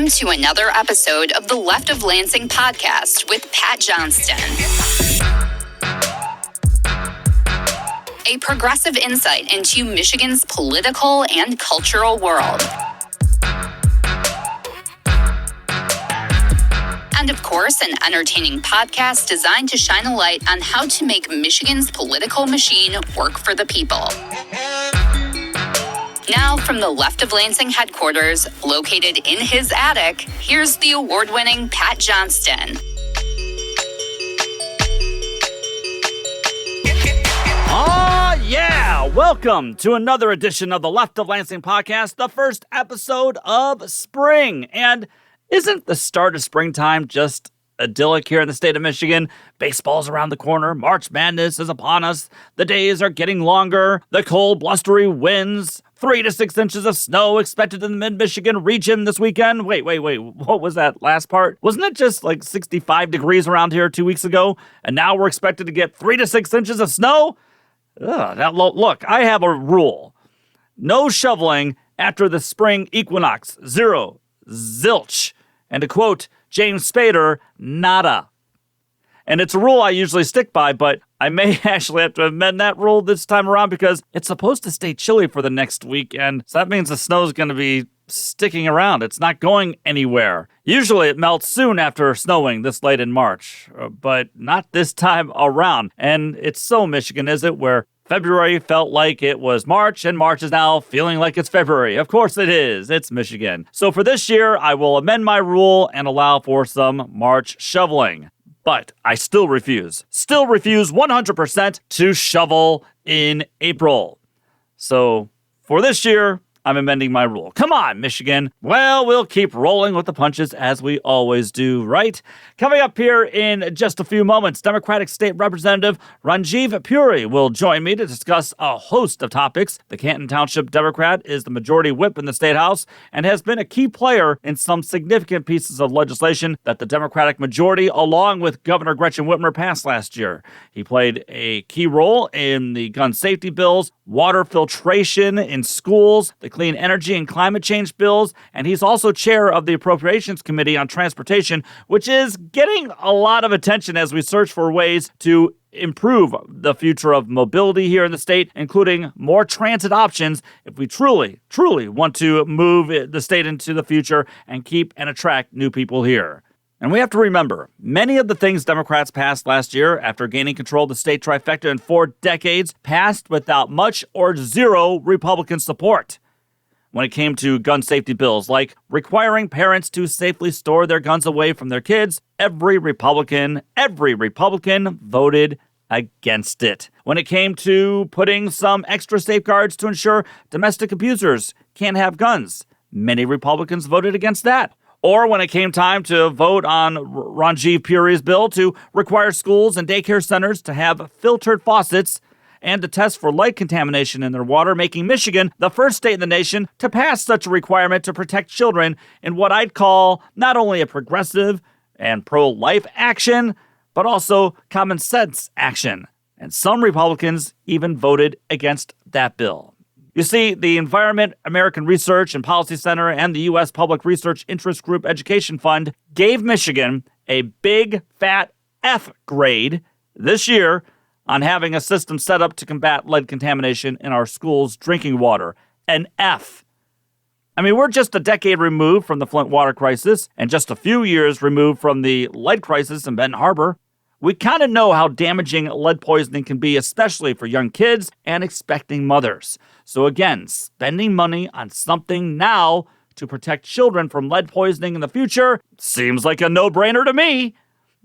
Welcome to another episode of the Left of Lansing podcast with Pat Johnston. A progressive insight into Michigan's political and cultural world. And of course, an entertaining podcast designed to shine a light on how to make Michigan's political machine work for the people. Now, from the Left of Lansing headquarters, located in his attic, here's the award-winning Pat Johnston. Yeah! Welcome to another edition of the Left of Lansing podcast, the first episode of spring. And isn't the start of springtime just idyllic here in the state of Michigan? Baseball's around the corner, March Madness is upon us, the days are getting longer, the cold, blustery winds, 3 to 6 inches of snow expected in the mid-Michigan region this weekend. Wait, what was that last part? Wasn't it just like 65 degrees around here 2 weeks ago, and now we're expected to get 3 to 6 inches of snow? Now look, I have a rule. No shoveling after the spring equinox. Zero. Zilch. And to quote James Spader, nada. And it's a rule I usually stick by, but I may actually have to amend that rule this time around because it's supposed to stay chilly for the next week, and so that means the snow's going to be sticking around. It's not going anywhere. Usually it melts soon after snowing this late in March, but not this time around. And it's so Michigan, is it, where February felt like it was March, and March is now feeling like it's February. Of course it is. It's Michigan. So for this year, I will amend my rule and allow for some March shoveling. But I still refuse 100% to shovel in April. So for this year, I'm amending my rule. Come on, Michigan. Well, we'll keep rolling with the punches as we always do, right? Coming up here in just a few moments, Democratic State Representative Ranjeev Puri will join me to discuss a host of topics. The Canton Township Democrat is the majority whip in the State House and has been a key player in some significant pieces of legislation that the Democratic majority, along with Governor Gretchen Whitmer, passed last year. He played a key role in the gun safety bills, water filtration in schools, the clean energy and climate change bills, and he's also chair of the Appropriations Committee on Transportation, which is getting a lot of attention as we search for ways to improve the future of mobility here in the state, including more transit options if we truly want to move the state into the future and keep and attract new people here. And we have to remember, many of the things Democrats passed last year after gaining control of the state trifecta in 4 decades passed without much or zero Republican support. When it came to gun safety bills, like requiring parents to safely store their guns away from their kids, every Republican voted against it. When it came to putting some extra safeguards to ensure domestic abusers can't have guns, many Republicans voted against that. Or when it came time to vote on Ranjeev Puri's bill to require schools and daycare centers to have filtered faucets and to test for lead contamination in their water, making Michigan the first state in the nation to pass such a requirement to protect children in what I'd call not only a progressive and pro-life action, but also common sense action. And some Republicans even voted against that bill. You see, the Environment American Research and Policy Center and the U.S. Public Research Interest Group Education Fund gave Michigan a big, fat F grade this year on having a system set up to combat lead contamination in our schools' drinking water. An F. I mean, we're just a decade removed from the Flint water crisis and just a few years removed from the lead crisis in Benton Harbor. We kind of know how damaging lead poisoning can be, especially for young kids and expecting mothers. So again, spending money on something now to protect children from lead poisoning in the future seems like a no-brainer to me.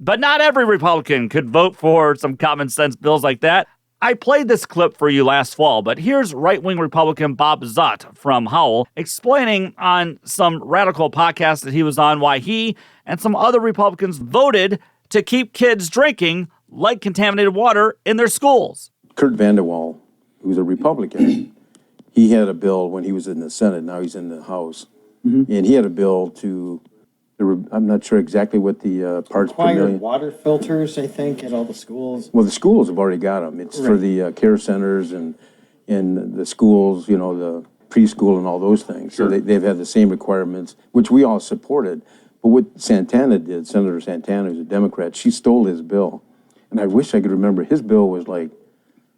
But not every Republican could vote for some common sense bills like that. I played this clip for you last fall, but here's right-wing Republican Bob Zott from Howell explaining on some radical podcast that he was on why he and some other Republicans voted to keep kids drinking lead-contaminated water in their schools. Kurt Vanderwall, who's a Republican, he had a bill when he was in the Senate, now he's in the House, and he had a bill to I'm not sure exactly what the parts per million. Required water filters, I think, at all the schools. Well, the schools have already got them. It's for the care centers and the schools, you know, preschool and all those things. Sure. So they've had the same requirements, which we all supported. But what Santana did, Senator Santana, who's a Democrat, she stole his bill. And I wish I could remember, his bill was like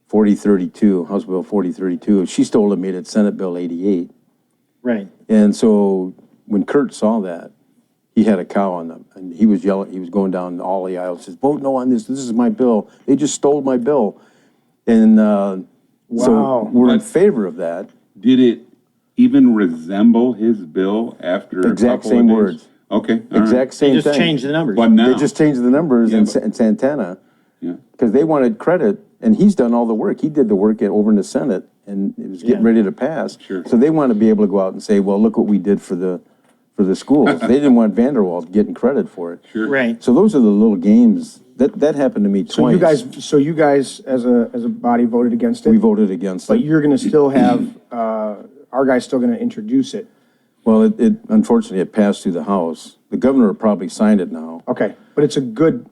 4032, House Bill 4032. She stole it, made it Senate Bill 88. Right. And so when Kurt saw that, he had a cow on them, and he was yelling, he was going down all the aisles, says, vote no on this, this is my bill. They just stole my bill. And so we're in favor of that. Did it even resemble his bill after Exact a couple same of days? words. Okay. all Exact right. same They thing. just changed the numbers. But now, They just changed the numbers in Santana, yeah. because they wanted credit, and he's done all the work. He did the work over in the Senate, and it was getting ready to pass. Sure. So they want to be able to go out and say, well, look what we did for the schools. They didn't want Vanderwall getting credit for it. Sure. Right. So those are the little games. That happened to me So twice. you guys, as a body voted against it? We voted against But it. you're gonna still have, our guy's still gonna introduce it. Well, it unfortunately, it passed through the House. The governor probably signed it now. Okay, but it's a good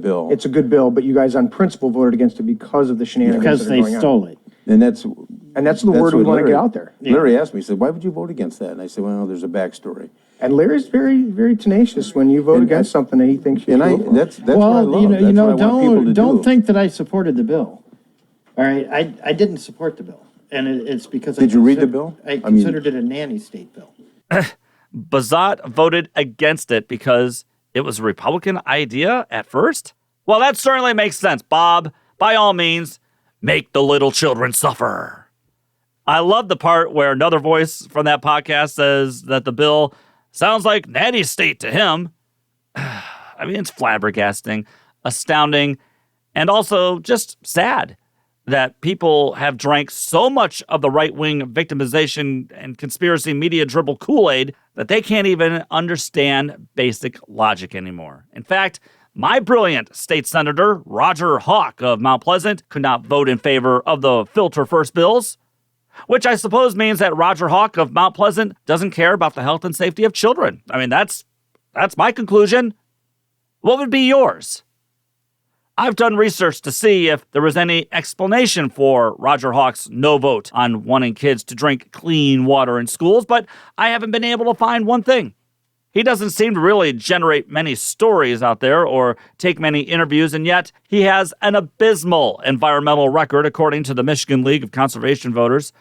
bill. It's a good bill, but you guys on principle voted against it because of the shenanigans Because that are they going on. stole it. And that's And that's the word we what want to Larry- get out there. Larry asked me, he said, why would you vote against that? And I said, well, there's a backstory. And Larry's very, very tenacious when you vote And against something that he thinks you And should vote for. that's what I love. That's what I want people to don't do. think that I supported the bill. All right, I didn't support the bill, and it's because Did you read the bill? I I mean- considered it a nanny state bill. Bazat voted against it because it was a Republican idea at first? Well, that certainly makes sense, Bob. By all means, make the little children suffer. I love the part where another voice from that podcast says that the bill sounds like nanny state to him. I mean, it's flabbergasting, astounding, and also just sad that people have drank so much of the right-wing victimization and conspiracy media dribble Kool-Aid that they can't even understand basic logic anymore. In fact, my brilliant state senator, Roger Hawk of Mount Pleasant, could not vote in favor of the filter first bills, which I suppose means that Roger Hawk of Mount Pleasant doesn't care about the health and safety of children. I mean, that's my conclusion. What would be yours? I've done research to see if there was any explanation for Roger Hawk's no vote on wanting kids to drink clean water in schools, but I haven't been able to find one thing. He doesn't seem to really generate many stories out there or take many interviews, and yet he has an abysmal environmental record, according to the Michigan League of Conservation Voters.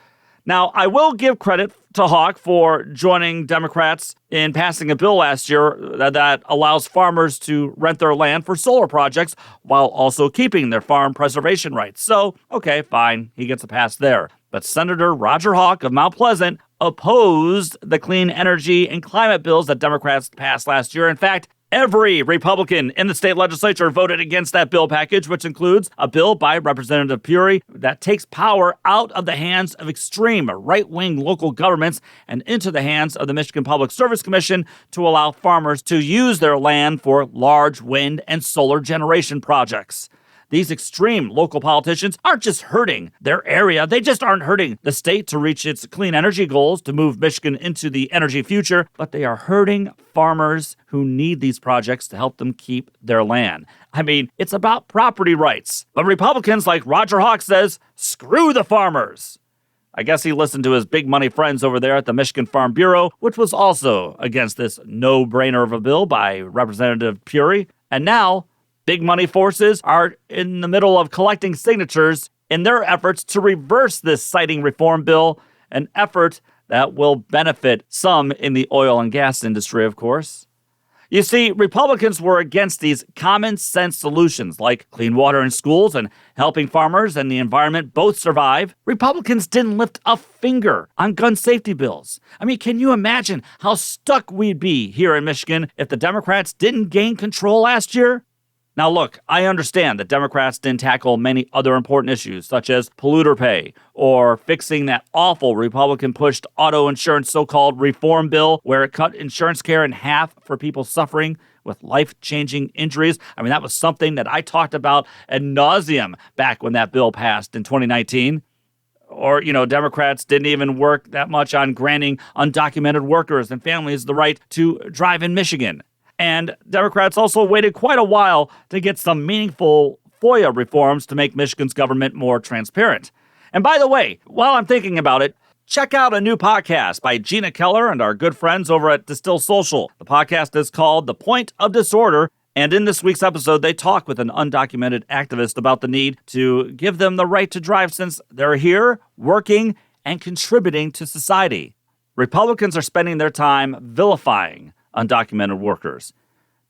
Now, I will give credit to Hawk for joining Democrats in passing a bill last year that allows farmers to rent their land for solar projects while also keeping their farm preservation rights. So, okay, fine, he gets a pass there. But Senator Roger Hawk of Mount Pleasant opposed the clean energy and climate bills that Democrats passed last year. In fact, every Republican in the state legislature voted against that bill package, which includes a bill by Representative Puri that takes power out of the hands of extreme right-wing local governments and into the hands of the Michigan Public Service Commission to allow farmers to use their land for large wind and solar generation projects. These extreme local politicians aren't just hurting their area, they just aren't hurting the state to reach its clean energy goals to move Michigan into the energy future, but they are hurting farmers who need these projects to help them keep their land. I mean, it's about property rights. But Republicans like Roger Hawk says, screw the farmers. I guess he listened to his big money friends over there at the Michigan Farm Bureau, which was also against this no-brainer of a bill by Representative Puri. And now, big money forces are in the middle of collecting signatures in their efforts to reverse this siting reform bill, an effort that will benefit some in the oil and gas industry, of course. You see, Republicans were against these common sense solutions like clean water in schools and helping farmers and the environment both survive. Republicans didn't lift a finger on gun safety bills. I mean, can you imagine how stuck we'd be here in Michigan if the Democrats didn't gain control last year? Now, look, I understand that Democrats didn't tackle many other important issues, such as polluter pay or fixing that awful Republican-pushed auto insurance so-called reform bill where it cut insurance care in half for people suffering with life-changing injuries. I mean, that was something that I talked about ad nauseum back when that bill passed in 2019. Or, Democrats didn't even work that much on granting undocumented workers and families the right to drive in Michigan. And Democrats also waited quite a while to get some meaningful FOIA reforms to make Michigan's government more transparent. And by the way, while I'm thinking about it, check out a new podcast by Gina Keller and our good friends over at Distill Social. The podcast is called The Point of Disorder, and in this week's episode, they talk with an undocumented activist about the need to give them the right to drive since they're here, working, and contributing to society. Republicans are spending their time vilifying undocumented workers.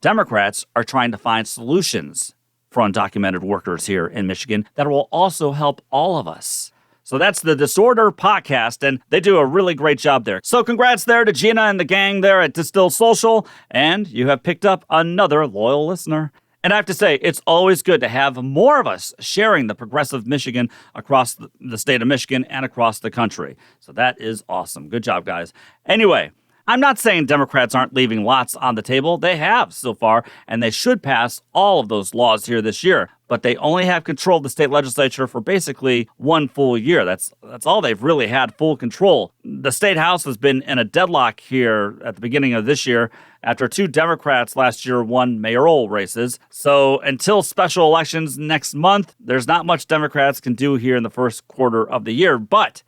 Democrats are trying to find solutions for undocumented workers here in Michigan that will also help all of us. So that's the Disorder podcast, and they do a really great job there. So congrats there to Gina and the gang there at Distill Social, and you have picked up another loyal listener. And I have to say, it's always good to have more of us sharing the progressive Michigan across the state of Michigan and across the country. So that is awesome. Good job, guys. Anyway, I'm not saying Democrats aren't leaving lots on the table. They have so far, and they should pass all of those laws here this year. But they only have control of the state legislature for basically one full year. That's all they've really had full control. The state house has been in a deadlock here at the beginning of this year after 2 Democrats last year won mayoral races. So until special elections next month, there's not much Democrats can do here in the first quarter of the year. But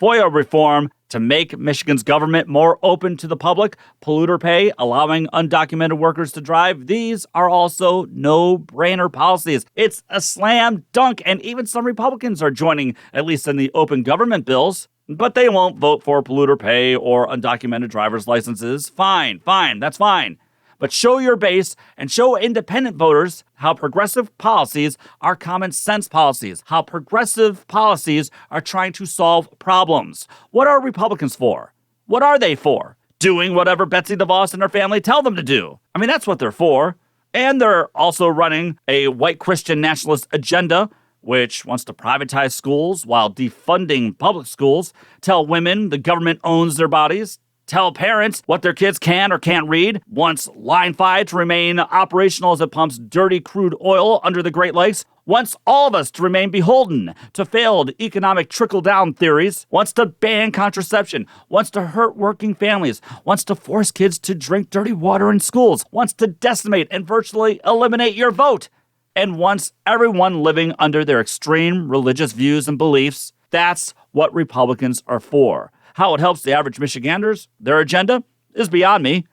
FOIA reform to make Michigan's government more open to the public, polluter pay, allowing undocumented workers to drive, these are also no-brainer policies. It's a slam dunk, and even some Republicans are joining, at least in the open government bills. But they won't vote for polluter pay or undocumented driver's licenses. Fine, that's fine. But show your base and show independent voters how progressive policies are common sense policies, how progressive policies are trying to solve problems. What are Republicans for? What are they for? Doing whatever Betsy DeVos and her family tell them to do. I mean, that's what they're for. And they're also running a White Christian Nationalist agenda, which wants to privatize schools while defunding public schools, tell women the government owns their bodies, tell parents what their kids can or can't read, wants Line 5 to remain operational as it pumps dirty crude oil under the Great Lakes, wants all of us to remain beholden to failed economic trickle-down theories, wants to ban contraception, wants to hurt working families, wants to force kids to drink dirty water in schools, wants to decimate and virtually eliminate your vote, and wants everyone living under their extreme religious views and beliefs. That's what Republicans are for. How it helps the average Michiganders, their agenda, is beyond me.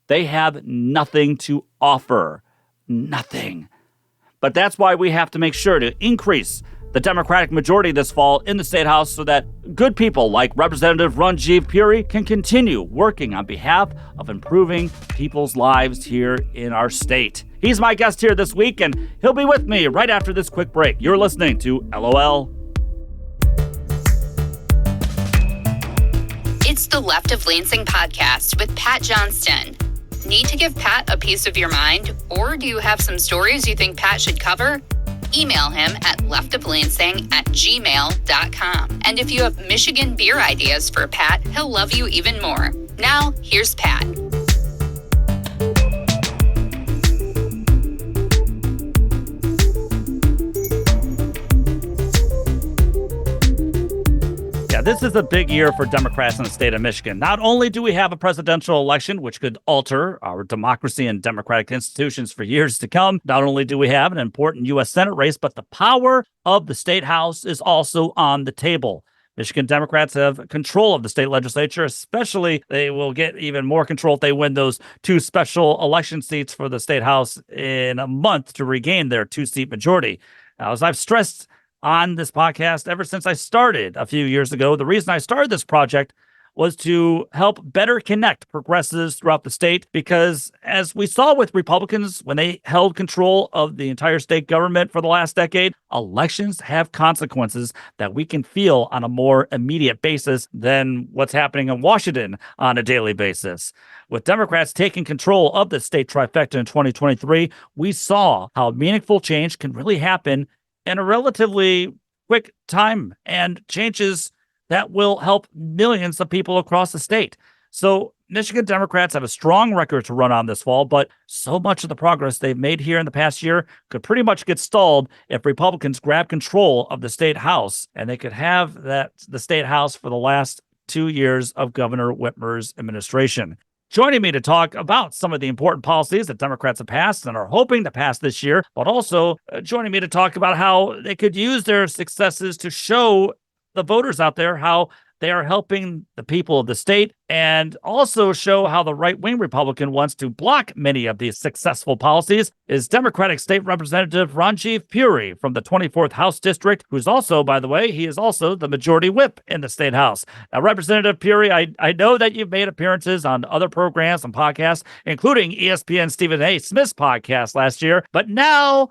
They have nothing to offer. Nothing. But that's why we have to make sure to increase the Democratic majority this fall in the State House so that good people like Representative Ranjeev Puri can continue working on behalf of improving people's lives here in our state. He's my guest here this week, and he'll be with me right after this quick break. You're listening to LOL. It's the Left of Lansing podcast with Pat Johnston. Need to give Pat a piece of your mind? Or do you have some stories you think Pat should cover? Email him at leftoflansing@gmail.com. And if you have Michigan beer ideas for Pat, he'll love you even more. Now, here's Pat. This is a big year for Democrats in the state of Michigan. Not only do we have a presidential election, which could alter our democracy and democratic institutions for years to come, not only do we have an important U.S. Senate race, but the power of the state house is also on the table. Michigan Democrats have control of the state legislature, especially they will get even more control if they win those 2 special election seats for the state house in a month to regain their 2-seat majority. Now, as I've stressed on this podcast ever since I started a few years ago, the reason I started this project was to help better connect progressives throughout the state, because as we saw with Republicans when they held control of the entire state government for the last decade, elections have consequences that we can feel on a more immediate basis than what's happening in Washington on a daily basis. With Democrats taking control of the state trifecta in 2023, we saw how meaningful change can really happen in a relatively quick time, and changes that will help millions of people across the state. So Michigan Democrats have a strong record to run on this fall, but so much of the progress they've made here in the past year could pretty much get stalled if Republicans grab control of the state house, and they could have the state house for the last 2 years of Governor Whitmer's administration. Joining me to talk about some of the important policies that Democrats have passed and are hoping to pass this year, but also joining me to talk about how they could use their successes to show the voters out there how they are helping the people of the state and also show how the right-wing Republican wants to block many of these successful policies is Democratic State Representative Ranjeev Puri from the 24th House District, who's also, by the way, he is also the majority whip in the state house. Now, Representative Puri, I know that you've made appearances on other programs and podcasts, including ESPN Stephen A. Smith's podcast last year, but now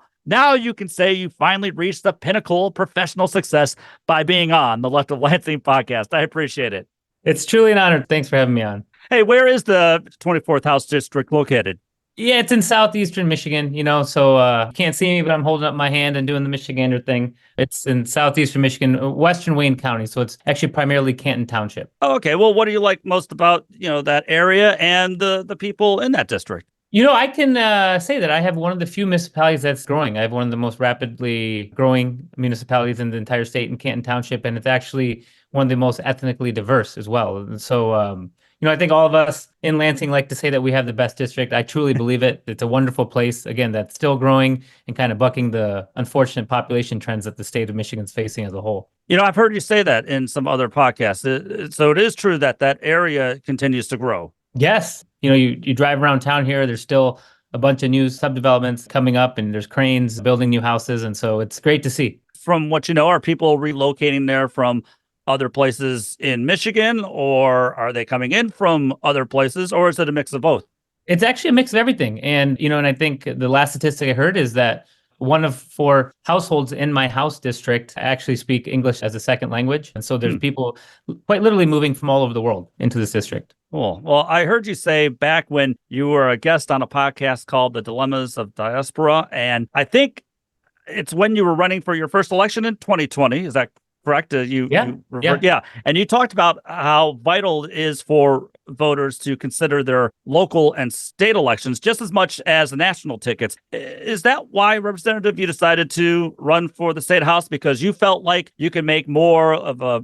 you can say you finally reached the pinnacle of professional success by being on the Left of Lansing podcast. I appreciate it. It's truly an honor. Thanks for having me on. Hey, where is the 24th House District located? Yeah, it's in southeastern Michigan, so you can't see me, but I'm holding up my hand and doing the Michigander thing. It's in southeastern Michigan, western Wayne County, so it's actually primarily Canton Township. Oh, okay. Well, what do you like most about, that area and the people in that district? I can say that I have one of the few municipalities that's growing. I have one of the most rapidly growing municipalities in the entire state in Canton Township, and it's actually one of the most ethnically diverse as well. And so, I think all of us in Lansing like to say that we have the best district. I truly believe it. It's a wonderful place, again, that's still growing and kind of bucking the unfortunate population trends that the state of Michigan's facing as a whole. I've heard you say that in some other podcasts. So it is true that area continues to grow. Yes. You drive around town here, there's still a bunch of new subdevelopments coming up and there's cranes building new houses. And so it's great to see. From what you know, are people relocating there from other places in Michigan, or are they coming in from other places, or is it a mix of both? It's actually a mix of everything. And, and I think the last statistic I heard is that 1 of 4 households in my house district actually speak English as a second language. And so there's people quite literally moving from all over the world into this district. Cool. Well, I heard you say back when you were a guest on a podcast called The Dilemmas of Diaspora, and I think it's when you were running for your first election in 2020. Is that correct? Yeah. And you talked about how vital it is for voters to consider their local and state elections just as much as the national tickets. Is that why, Representative, you decided to run for the state house? Because you felt like you could make more of a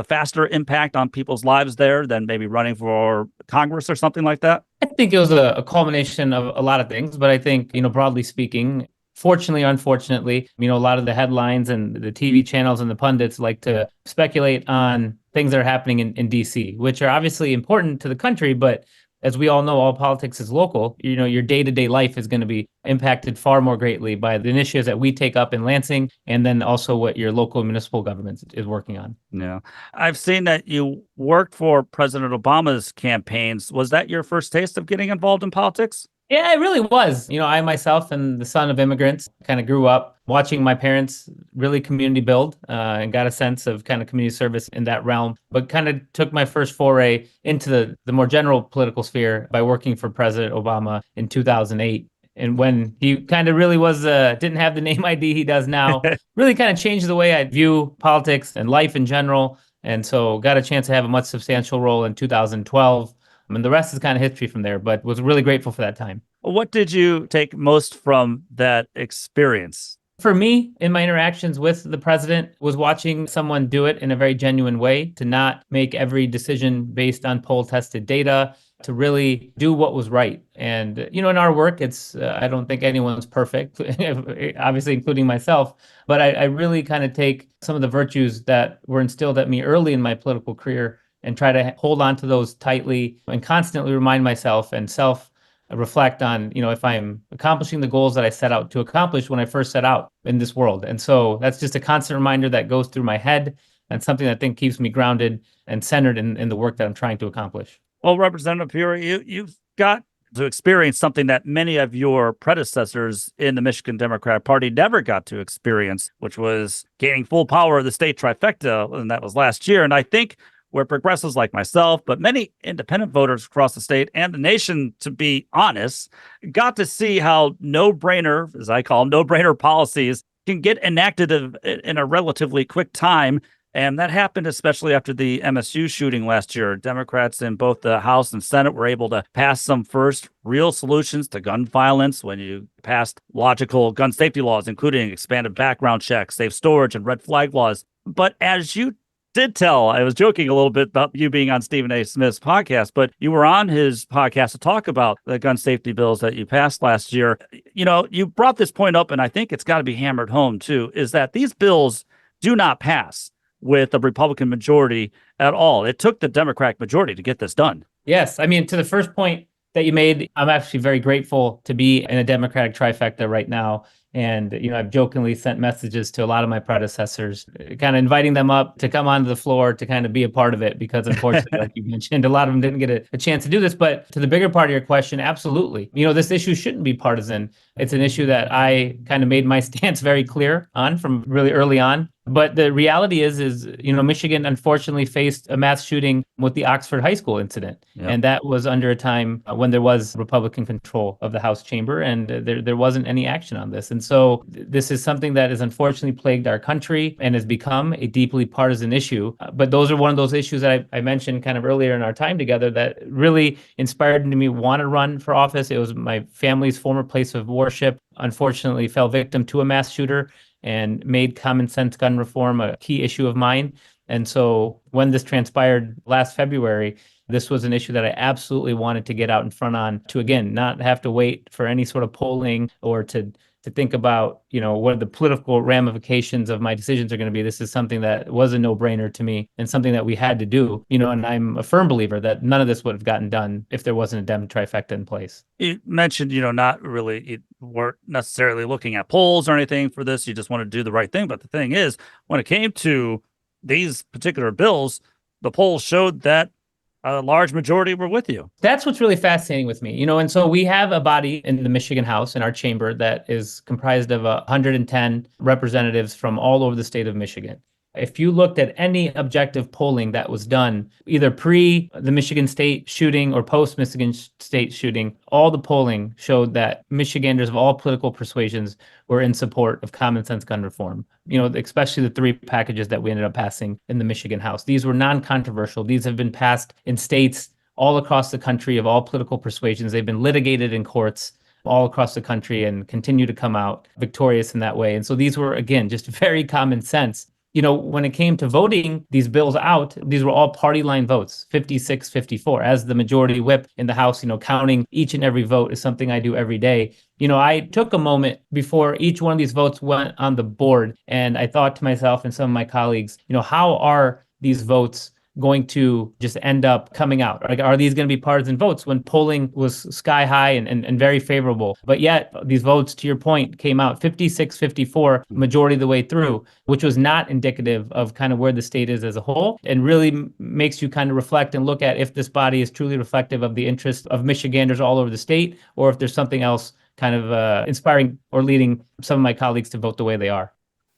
faster impact on people's lives there than maybe running for Congress or something like that? I think it was a culmination of a lot of things, but I think, broadly speaking, fortunately, unfortunately, a lot of the headlines and the TV channels and the pundits like to speculate on things that are happening in D.C., which are obviously important to the country. But as we all know, all politics is local. Your day-to-day life is going to be impacted far more greatly by the initiatives that we take up in Lansing, and then also what your local municipal government is working on. Yeah. I've seen that you worked for President Obama's campaigns. Was that your first taste of getting involved in politics? Yeah, it really was. I myself am the son of immigrants, kind of grew up watching my parents really community build and got a sense of kind of community service in that realm, but kind of took my first foray into the more general political sphere by working for President Obama in 2008. And when he kind of really was, didn't have the name ID he does now, really kind of changed the way I view politics and life in general. And so got a chance to have a much substantial role in 2012. And the rest is kind of history from there, but was really grateful for that time. What did you take most from that experience? For me, in my interactions with the president, was watching someone do it in a very genuine way, to not make every decision based on poll-tested data, to really do what was right. And, in our work, I don't think anyone's perfect, obviously including myself, but I really kind of take some of the virtues that were instilled at me early in my political career and try to hold on to those tightly and constantly remind myself and self-reflect on, if I'm accomplishing the goals that I set out to accomplish when I first set out in this world. And so that's just a constant reminder that goes through my head and something that I think keeps me grounded and centered in the work that I'm trying to accomplish. Well, Representative Puri, you've got to experience something that many of your predecessors in the Michigan Democrat Party never got to experience, which was gaining full power of the state trifecta, and that was last year. And I think where progressives like myself, but many independent voters across the state and the nation, to be honest, got to see how no-brainer, as I call them, no-brainer policies can get enacted in a relatively quick time. And that happened especially after the MSU shooting last year. Democrats in both the House and Senate were able to pass some first real solutions to gun violence when you passed logical gun safety laws, including expanded background checks, safe storage, and red flag laws. But as you did tell, I was joking a little bit about you being on Stephen A. Smith's podcast, but you were on his podcast to talk about the gun safety bills that you passed last year. You brought this point up, and I think it's got to be hammered home too, is that these bills do not pass with a Republican majority at all. It took the Democratic majority to get this done. Yes. I mean, to the first point that you made, I'm actually very grateful to be in a Democratic trifecta right now. And, I've jokingly sent messages to a lot of my predecessors, kind of inviting them up to come onto the floor to kind of be a part of it, because unfortunately, like you mentioned, a lot of them didn't get a chance to do this. But to the bigger part of your question, absolutely. This issue shouldn't be partisan. It's an issue that I kind of made my stance very clear on from really early on. But the reality is, Michigan unfortunately faced a mass shooting with the Oxford High School incident. Yep. And that was under a time when there was Republican control of the House chamber, and there wasn't any action on this. And so this is something that has unfortunately plagued our country and has become a deeply partisan issue. But those are one of those issues that I mentioned kind of earlier in our time together that really inspired me to want to run for office. It was my family's former place of worship, unfortunately fell victim to a mass shooter, and made common sense gun reform a key issue of mine. And so when this transpired last February, this was an issue that I absolutely wanted to get out in front on, to, again, not have to wait for any sort of polling or to think about, what the political ramifications of my decisions are going to be. This is something that was a no-brainer to me and something that we had to do, and I'm a firm believer that none of this would have gotten done if there wasn't a Dem trifecta in place. You mentioned, not really, you weren't necessarily looking at polls or anything for this. You just wanted to do the right thing. But the thing is, when it came to these particular bills, the polls showed that a large majority were with you. That's what's really fascinating with me, and so we have a body in the Michigan House, in our chamber, that is comprised of 110 representatives from all over the state of Michigan. If you looked at any objective polling that was done, either pre the Michigan State shooting or post Michigan State shooting, all the polling showed that Michiganders of all political persuasions were in support of common sense gun reform. Especially the 3 packages that we ended up passing in the Michigan House. These were non-controversial. These have been passed in states all across the country of all political persuasions. They've been litigated in courts all across the country and continue to come out victorious in that way. And so these were, again, just very common sense. When it came to voting these bills out, these were all party line votes, 56-54. As the majority whip in the House, counting each and every vote is something I do every day. I took a moment before each one of these votes went on the board, and I thought to myself and some of my colleagues, how are these votes going to just end up coming out? Like, are these going to be partisan votes when polling was sky high and very favorable? But yet these votes, to your point, came out 56-54 majority of the way through, which was not indicative of kind of where the state is as a whole, and really makes you kind of reflect and look at if this body is truly reflective of the interests of Michiganders all over the state, or if there's something else kind of inspiring or leading some of my colleagues to vote the way they are.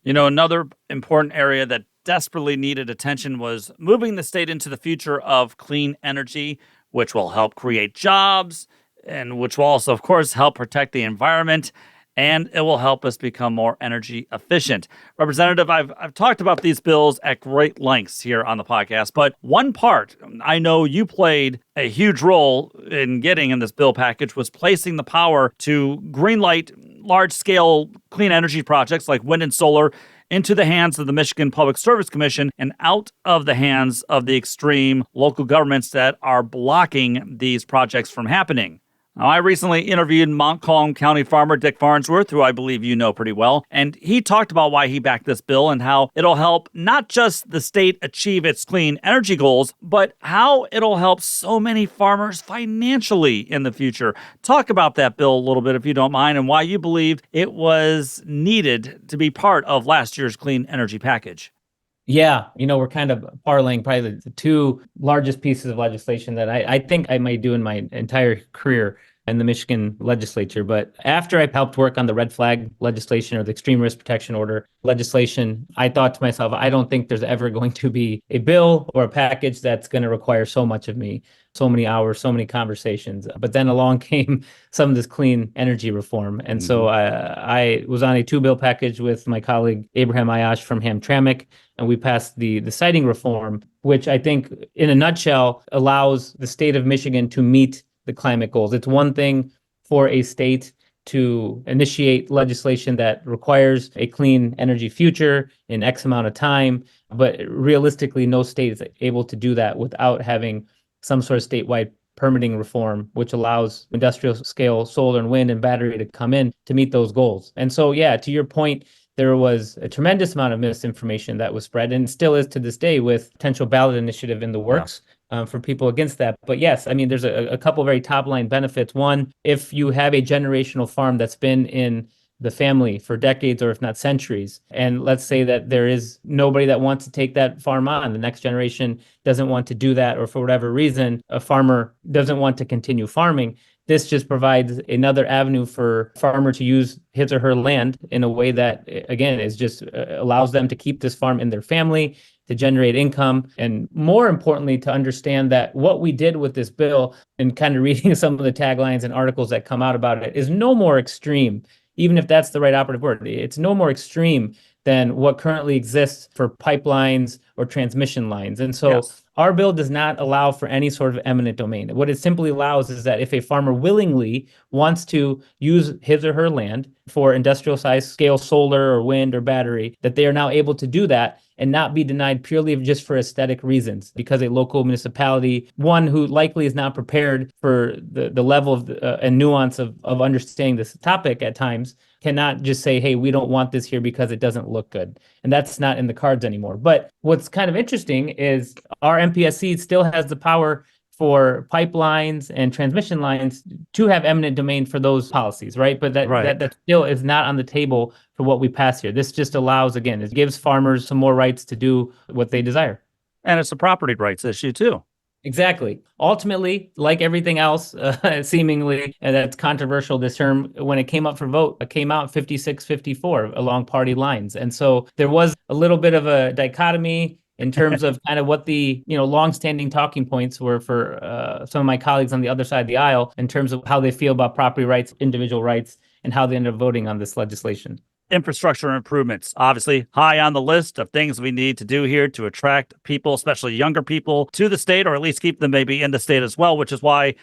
Another important area that desperately needed attention was moving the state into the future of clean energy, which will help create jobs and which will also, of course, help protect the environment, and it will help us become more energy efficient. Representative, I've talked about these bills at great lengths here on the podcast, but one part I know you played a huge role in getting in this bill package was placing the power to greenlight large-scale clean energy projects like wind and solar into the hands of the Michigan Public Service Commission and out of the hands of the extreme local governments that are blocking these projects from happening. Now, I recently interviewed Montcalm County farmer Dick Farnsworth, who I believe you know pretty well, and he talked about why he backed this bill and how it'll help not just the state achieve its clean energy goals, but how it'll help so many farmers financially in the future. Talk about that bill a little bit, if you don't mind, and why you believe it was needed to be part of last year's clean energy package. Yeah, we're kind of parlaying probably the 2 largest pieces of legislation that I think I might do in my entire career in the Michigan legislature. But after I helped work on the red flag legislation, or the extreme risk protection order legislation, I thought to myself, I don't think there's ever going to be a bill or a package that's going to require so much of me, so many hours, so many conversations. But then along came some of this clean energy reform. And so I was on a 2-bill package with my colleague Abraham Ayash from Hamtramck, and we passed the siting reform, which I think in a nutshell allows the state of Michigan to meet the climate goals. It's one thing for a state to initiate legislation that requires a clean energy future in X amount of time, but realistically, no state is able to do that without having some sort of statewide permitting reform, which allows industrial scale solar and wind and battery to come in to meet those goals. And so, yeah, to your point, there was a tremendous amount of misinformation that was spread, and still is to this day, with potential ballot initiative in the works. For people against that. But yes, I mean, there's a couple very top line benefits. One, if you have a generational farm that's been in the family for decades or if not centuries, and let's say that there is nobody that wants to take that farm on, the next generation doesn't want to do that, or for whatever reason, a farmer doesn't want to continue farming, this just provides another avenue for a farmer to use his or her land in a way that, again, is just allows them to keep this farm in their family, to generate income, and more importantly, to understand that what we did with this bill, and kind of reading some of the taglines and articles that come out about it, is no more extreme, even if that's the right operative word. It's no more extreme than what currently exists for pipelines or transmission lines. And so our bill does not allow for any sort of eminent domain. What it simply allows is that if a farmer willingly wants to use his or her land for industrial size scale solar or wind or battery, that they are now able to do that and not be denied purely just for aesthetic reasons, because a local municipality, one who likely is not prepared for the level of and nuance of understanding this topic at times, cannot just say, hey, we don't want this here because it doesn't look good. And that's not in the cards anymore. But what's kind of interesting is our MPSC still has the power for pipelines and transmission lines to have eminent domain for those policies, right? But that still is not on the table for what we pass here. This just allows, again, it gives farmers some more rights to do what they desire. And it's a property rights issue too. Exactly. Ultimately, like everything else, seemingly, and that's controversial, this term, when it came up for vote, it came out 56-54 along party lines. And so there was a little bit of a dichotomy in terms of kind of what the longstanding talking points were for some of my colleagues on the other side of the aisle in terms of how they feel about property rights, individual rights, and how they ended up voting on this legislation. Infrastructure improvements, obviously high on the list of things we need to do here to attract people, especially younger people, to the state, or at least keep them maybe in the state as well, which is why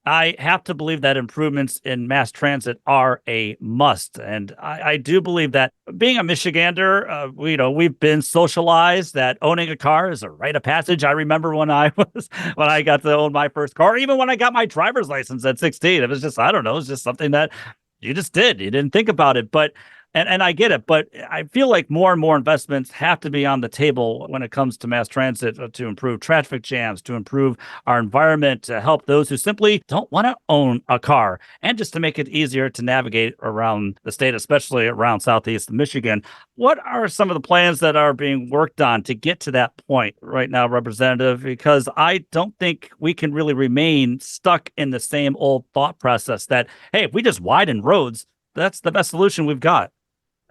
I have to believe that improvements in mass transit are a must. And I do believe that being a Michigander, we've been socialized that owning a car is a rite of passage. I remember when I got to own my first car, even when I got my driver's license at 16, it was just, I don't know, it's just something that you just did. You didn't think about it. But And I get it, but I feel like more and more investments have to be on the table when it comes to mass transit to improve traffic jams, to improve our environment, to help those who simply don't want to own a car, and just to make it easier to navigate around the state, especially around Southeast Michigan. What are some of the plans that are being worked on to get to that point right now, Representative? Because I don't think we can really remain stuck in the same old thought process that, hey, if we just widen roads, that's the best solution we've got.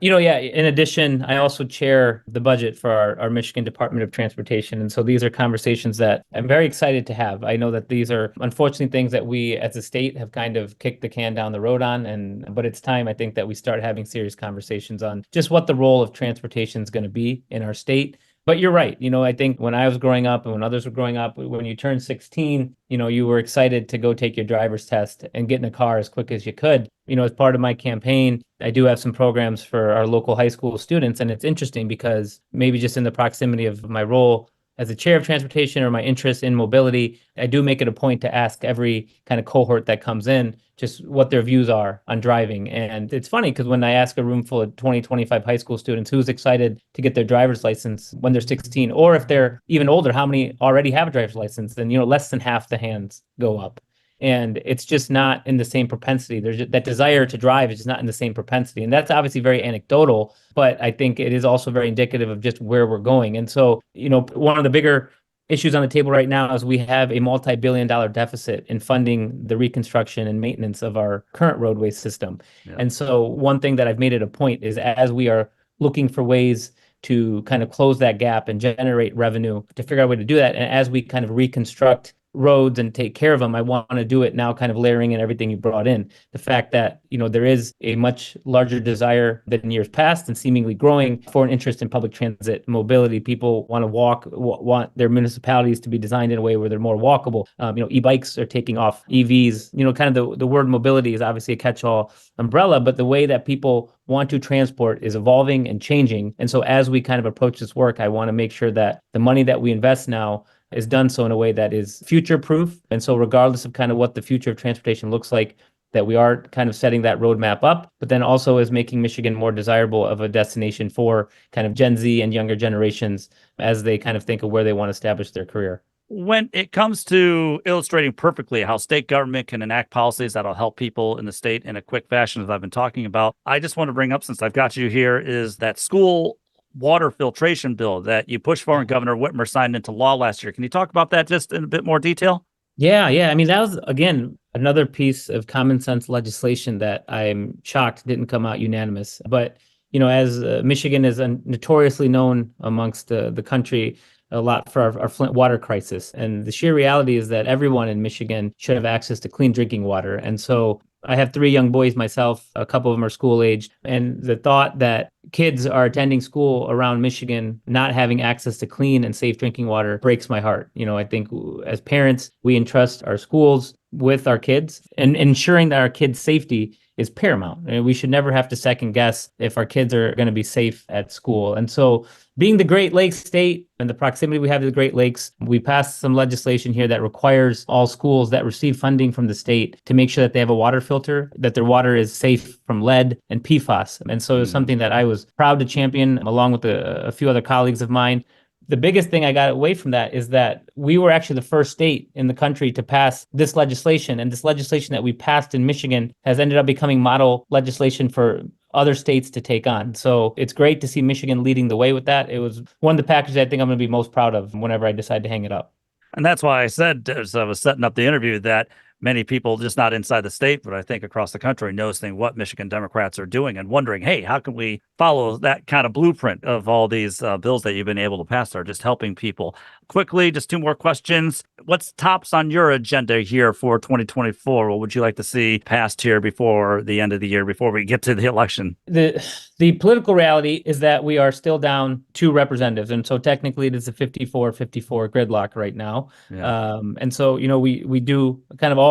In addition, I also chair the budget for our Michigan Department of Transportation. And so these are conversations that I'm very excited to have. I know that these are unfortunately things that we as a state have kind of kicked the can down the road on. But it's time, I think, that we start having serious conversations on just what the role of transportation is going to be in our state. But you're right. I think when I was growing up and when others were growing up, when you turned 16, you were excited to go take your driver's test and get in a car as quick as you could. As part of my campaign, I do have some programs for our local high school students. And it's interesting because maybe just in the proximity of my role as the chair of transportation or my interest in mobility, I do make it a point to ask every kind of cohort that comes in just what their views are on driving. And it's funny because when I ask a room full of 20, 25 high school students who's excited to get their driver's license when they're 16, or if they're even older, how many already have a driver's license, then, less than half the hands go up. And it's just not in the same propensity. There's that desire to drive is just not in the same propensity. And that's obviously very anecdotal, but I think it is also very indicative of just where we're going. And so, one of the bigger issues on the table right now is we have a multi-billion-dollar deficit in funding the reconstruction and maintenance of our current roadway system. Yeah. And so one thing that I've made it a point is as we are looking for ways to kind of close that gap and generate revenue to figure out a way to do that, and as we kind of reconstruct roads and take care of them, I want to do it now kind of layering in everything you brought in. The fact that, there is a much larger desire than in years past and seemingly growing for an interest in public transit mobility. People want to want their municipalities to be designed in a way where they're more walkable. E-bikes are taking off, EVs, kind of the word mobility is obviously a catch-all umbrella, but the way that people want to transport is evolving and changing. And so as we kind of approach this work, I want to make sure that the money that we invest now is done so in a way that is future-proof. And so regardless of kind of what the future of transportation looks like that we are kind of setting that roadmap up, but then also is making Michigan more desirable of a destination for kind of Gen Z and younger generations as they kind of think of where they want to establish their career. When it comes to illustrating perfectly how state government can enact policies that'll help people in the state in a quick fashion, as I've been talking about, I just want to bring up, since I've got you here, is that school water filtration bill that you pushed for and Governor Whitmer signed into law last year. Can you talk about that just in a bit more detail? Yeah. I mean, that was, again, another piece of common sense legislation that I'm shocked didn't come out unanimous. But, as Michigan is notoriously known amongst the country a lot for our Flint water crisis. And the sheer reality is that everyone in Michigan should have access to clean drinking water. And so I have 3 young boys myself, a couple of them are school aged. And the thought that kids are attending school around Michigan not having access to clean and safe drinking water breaks my heart. I think as parents, we entrust our schools with our kids, and ensuring that our kids' safety is paramount. And we should never have to second guess if our kids are going to be safe at school. And so, being the Great Lakes state and the proximity we have to the Great Lakes, we passed some legislation here that requires all schools that receive funding from the state to make sure that they have a water filter, that their water is safe from lead and PFAS. And so it's something that I was proud to champion along with a few other colleagues of mine. The biggest thing I got away from that is that we were actually the first state in the country to pass this legislation. And this legislation that we passed in Michigan has ended up becoming model legislation for other states to take on. So it's great to see Michigan leading the way with that. It was one of the packages I think I'm going to be most proud of whenever I decide to hang it up. And that's why I said, as I was setting up the interview, that many people, just not inside the state, but I think across the country, noticing what Michigan Democrats are doing and wondering, hey, how can we follow that kind of blueprint of all these bills that you've been able to pass are just helping people. Quickly, just 2 more questions. What's tops on your agenda here for 2024? What would you like to see passed here before the end of the year, before we get to the election? The political reality is that we are still down 2 representatives. And so technically it is a 54-54 gridlock right now. Yeah. And so, we do kind of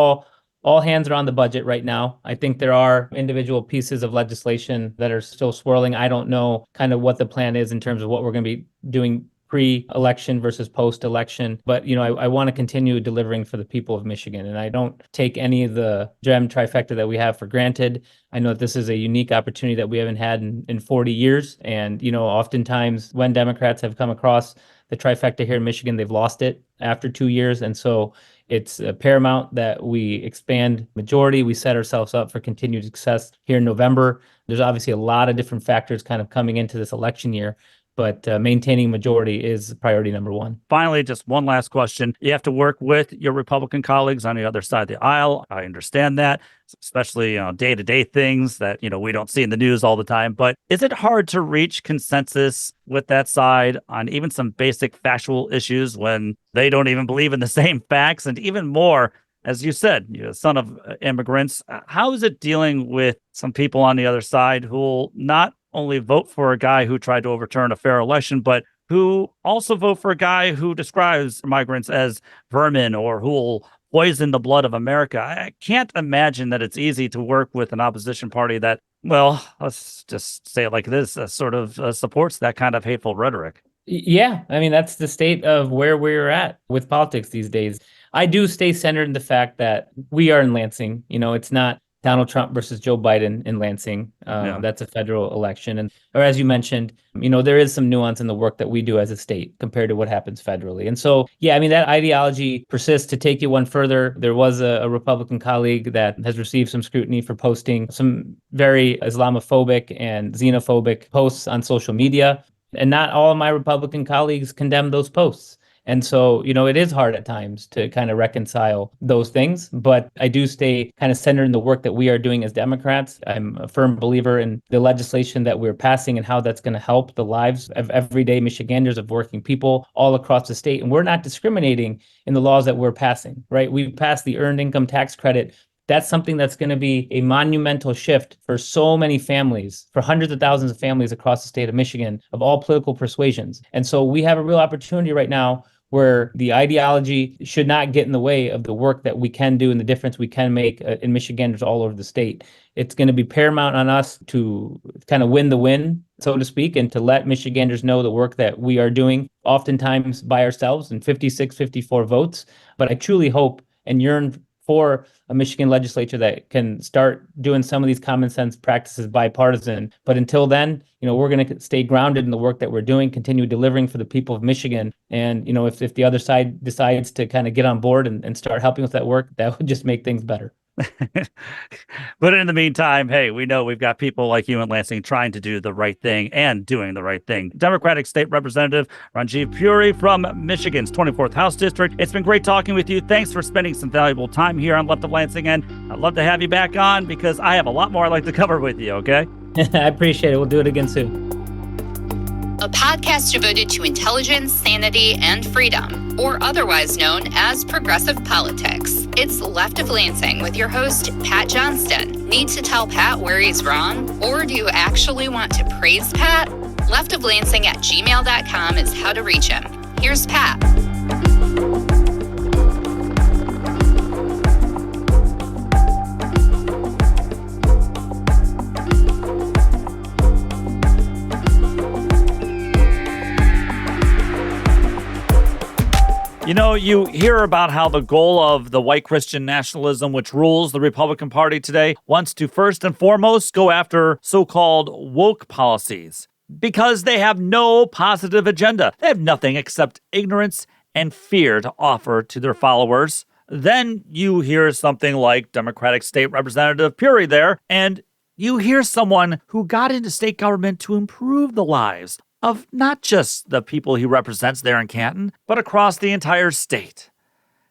all hands are on the budget right now. I think there are individual pieces of legislation that are still swirling. I don't know kind of what the plan is in terms of what we're going to be doing pre-election versus post-election. But, I want to continue delivering for the people of Michigan. And I don't take any of the gem trifecta that we have for granted. I know that this is a unique opportunity that we haven't had in 40 years. And, oftentimes when Democrats have come across the trifecta here in Michigan, they've lost it after 2 years. And so it's paramount that we expand majority. We set ourselves up for continued success here in November. There's obviously a lot of different factors kind of coming into this election year, but maintaining majority is priority number 1. Finally, just one last question. You have to work with your Republican colleagues on the other side of the aisle. I understand that, especially day-to-day things that we don't see in the news all the time. But is it hard to reach consensus with that side on even some basic factual issues when they don't even believe in the same facts? And even more, as you said, you're a son of immigrants. How is it dealing with some people on the other side who will not only vote for a guy who tried to overturn a fair election, but who also vote for a guy who describes migrants as vermin or who will poison the blood of America? I can't imagine that it's easy to work with an opposition party that, well, let's just say it like this, sort of supports that kind of hateful rhetoric. Yeah, I mean, that's the state of where we're at with politics these days. I do stay centered in the fact that we are in Lansing. It's not Donald Trump versus Joe Biden in Lansing. That's a federal election. Or as you mentioned, there is some nuance in the work that we do as a state compared to what happens federally. And so, yeah, I mean, that ideology persists. To take you one further, there was a Republican colleague that has received some scrutiny for posting some very Islamophobic and xenophobic posts on social media. And not all of my Republican colleagues condemn those posts. And so, it is hard at times to kind of reconcile those things, but I do stay kind of centered in the work that we are doing as Democrats. I'm a firm believer in the legislation that we're passing and how that's going to help the lives of everyday Michiganders, of working people all across the state. And we're not discriminating in the laws that we're passing, right? We've passed the earned income tax credit. That's something that's going to be a monumental shift for so many families, for hundreds of thousands of families across the state of Michigan of all political persuasions. And so we have a real opportunity right now where the ideology should not get in the way of the work that we can do and the difference we can make in Michiganders all over the state. It's going to be paramount on us to kind of win the win, so to speak, and to let Michiganders know the work that we are doing, oftentimes by ourselves in 56, 54 votes. But I truly hope and yearn for a Michigan legislature that can start doing some of these common sense practices bipartisan. But until then, we're going to stay grounded in the work that we're doing, continue delivering for the people of Michigan. And, if the other side decides to kind of get on board and start helping with that work, that would just make things better. But in the meantime, hey, we know we've got people like you in Lansing trying to do the right thing and doing the right thing. Democratic State Representative Ranjeev Puri from Michigan's 24th House District. It's been great talking with you. Thanks for spending some valuable time here on Left of Lansing, and I'd love to have you back on because I have a lot more I'd like to cover with you, okay? I appreciate it. We'll do it again soon. A podcast devoted to intelligence, sanity, and freedom, or otherwise known as progressive politics. It's Left of Lansing with your host, Pat Johnston. Need to tell Pat where he's wrong? Or do you actually want to praise Pat? leftoflansing@gmail.com is how to reach him. Here's Pat. You hear about how the goal of the white Christian nationalism, which rules the Republican Party today, wants to first and foremost go after so-called woke policies because they have no positive agenda. They have nothing except ignorance and fear to offer to their followers. Then you hear something like Democratic State Representative Puri there, and you hear someone who got into state government to improve the lives of not just the people he represents there in Canton, but across the entire state.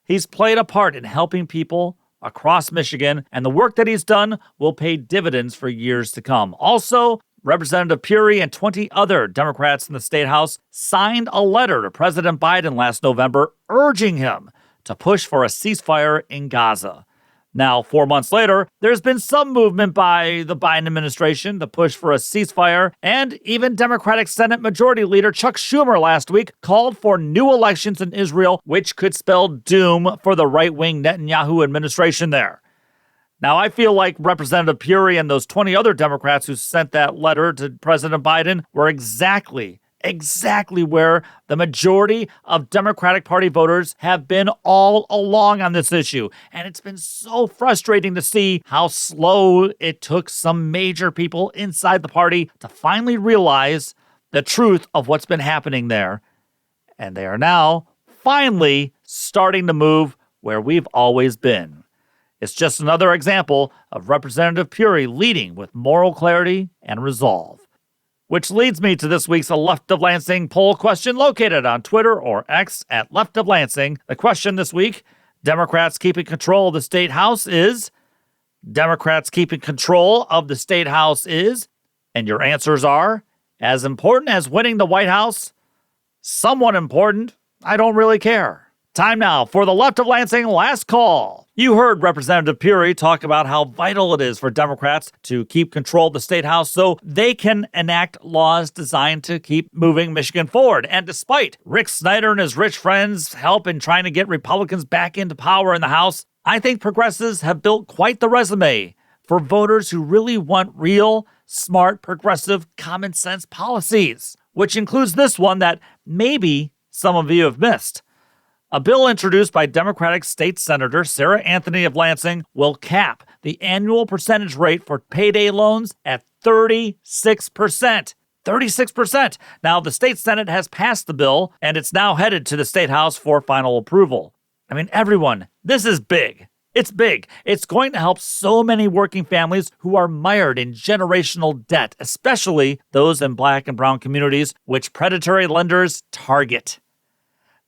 He's played a part in helping people across Michigan, and the work that he's done will pay dividends for years to come. Also, Representative Puri and 20 other Democrats in the State House signed a letter to President Biden last November urging him to push for a ceasefire in Gaza. Now, 4 months later, there's been some movement by the Biden administration to push for a ceasefire, and even Democratic Senate Majority Leader Chuck Schumer last week called for new elections in Israel, which could spell doom for the right-wing Netanyahu administration there. Now, I feel like Representative Puri and those 20 other Democrats who sent that letter to President Biden were exactly where the majority of Democratic Party voters have been all along on this issue. And it's been so frustrating to see how slow it took some major people inside the party to finally realize the truth of what's been happening there. And they are now finally starting to move where we've always been. It's just another example of Representative Puri leading with moral clarity and resolve. Which leads me to this week's Left of Lansing poll question located on Twitter or X at Left of Lansing. The question this week, Democrats keeping control of the state house is, Democrats keeping control of the state house is, and your answers are, as important as winning the White House, somewhat important, I don't really care. Time now for the Left of Lansing last call. You heard Representative Puri talk about how vital it is for Democrats to keep control of the state house so they can enact laws designed to keep moving Michigan forward. And despite Rick Snyder and his rich friends' help in trying to get Republicans back into power in the House, I think progressives have built quite the resume for voters who really want real, smart, progressive, common sense policies, which includes this one that maybe some of you have missed. A bill introduced by Democratic State Senator Sarah Anthony of Lansing will cap the annual percentage rate for payday loans at 36%. 36%. Now, the state Senate has passed the bill, and it's now headed to the State House for final approval. I mean, everyone, this is big. It's big. It's going to help so many working families who are mired in generational debt, especially those in Black and brown communities, which predatory lenders target.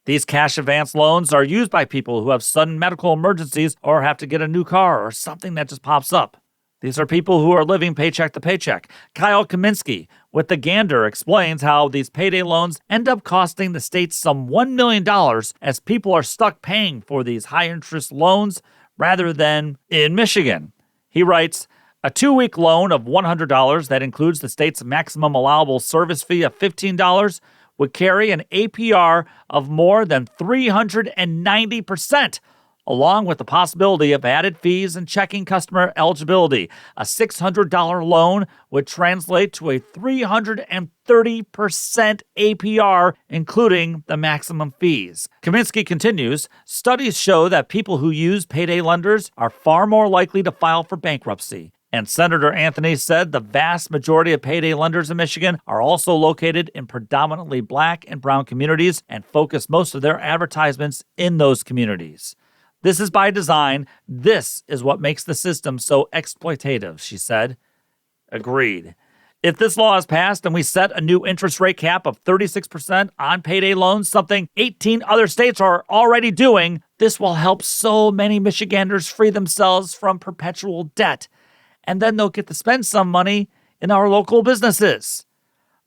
These cash advance loans are used by people who have sudden medical emergencies or have to get a new car or something that just pops up. These are people who are living paycheck to paycheck. Kyle Kaminsky with The Gander explains how these payday loans end up costing the state some $1 million as people are stuck paying for these high-interest loans rather than in Michigan. He writes, a 2-week loan of $100 that includes the state's maximum allowable service fee of $15 would carry an APR of more than 390%, along with the possibility of added fees and checking customer eligibility. A $600 loan would translate to a 330% APR, including the maximum fees. Kaminsky continues, studies show that people who use payday lenders are far more likely to file for bankruptcy. And Senator Anthony said the vast majority of payday lenders in Michigan are also located in predominantly black and brown communities and focus most of their advertisements in those communities. This is by design. This is what makes the system so exploitative, she said. Agreed. If this law is passed and we set a new interest rate cap of 36% on payday loans, something 18 other states are already doing, this will help so many Michiganders free themselves from perpetual debt. And then they'll get to spend some money in our local businesses.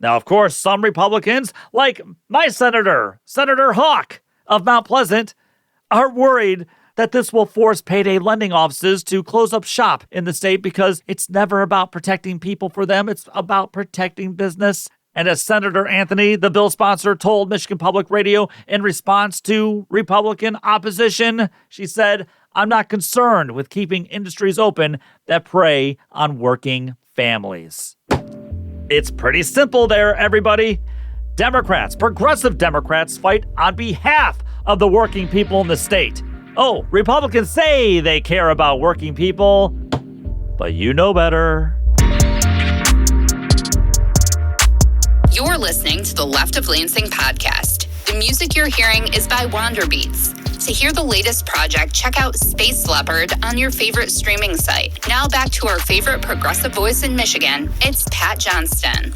Now, of course, some Republicans, like my Senator Hawk of Mount Pleasant, are worried that this will force payday lending offices to close up shop in the state because it's never about protecting people for them. It's about protecting business. And as Senator Anthony, the bill sponsor, told Michigan Public Radio in response to Republican opposition, she said, I'm not concerned with keeping industries open that prey on working families. It's pretty simple there, everybody. Democrats, progressive Democrats, fight on behalf of the working people in the state. Oh, Republicans say they care about working people, but you know better. You're listening to the Left of Lansing podcast. The music you're hearing is by Wanderbeats. To hear the latest project, check out Space Leopard on your favorite streaming site. Now back to our favorite progressive voice in Michigan. It's Pat Johnston.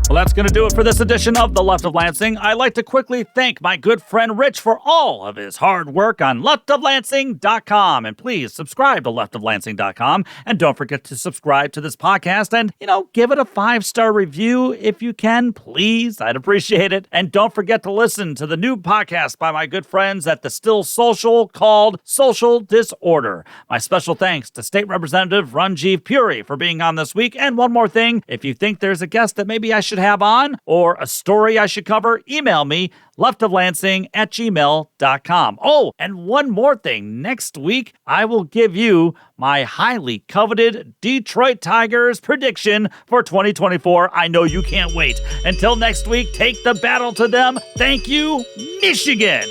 Well, that's going to do it for this edition of The Left of Lansing. I'd like to quickly thank my good friend Rich for all of his hard work on leftoflansing.com. And please subscribe to leftoflansing.com. And don't forget to subscribe to this podcast and, give it a 5-star review if you can, please. I'd appreciate it. And don't forget to listen to the new podcast by my good friends at the Still Social called Social Disorder. My special thanks to State Representative Ranjeev Puri for being on this week. And one more thing, if you think there's a guest that maybe I should have on or a story I should cover, email me leftoflansing@gmail.com. Oh, and one more thing. Next week, I will give you my highly coveted Detroit Tigers prediction for 2024. I know you can't wait. Until next week, take the battle to them. Thank you, Michigan.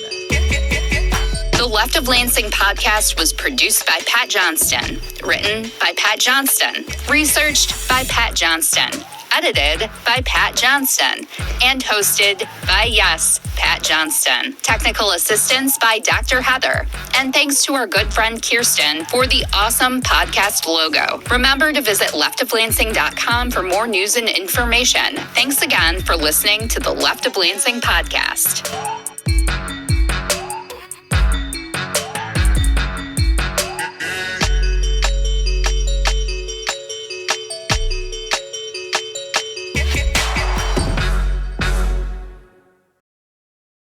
The Left of Lansing podcast was produced by Pat Johnston, written by Pat Johnston, researched by Pat Johnston, edited by Pat Johnston, and hosted by, yes, Pat Johnston. Technical assistance by Dr. Heather. And thanks to our good friend Kirsten for the awesome podcast logo. Remember to visit leftoflansing.com for more news and information. Thanks again for listening to the Left of Lansing podcast.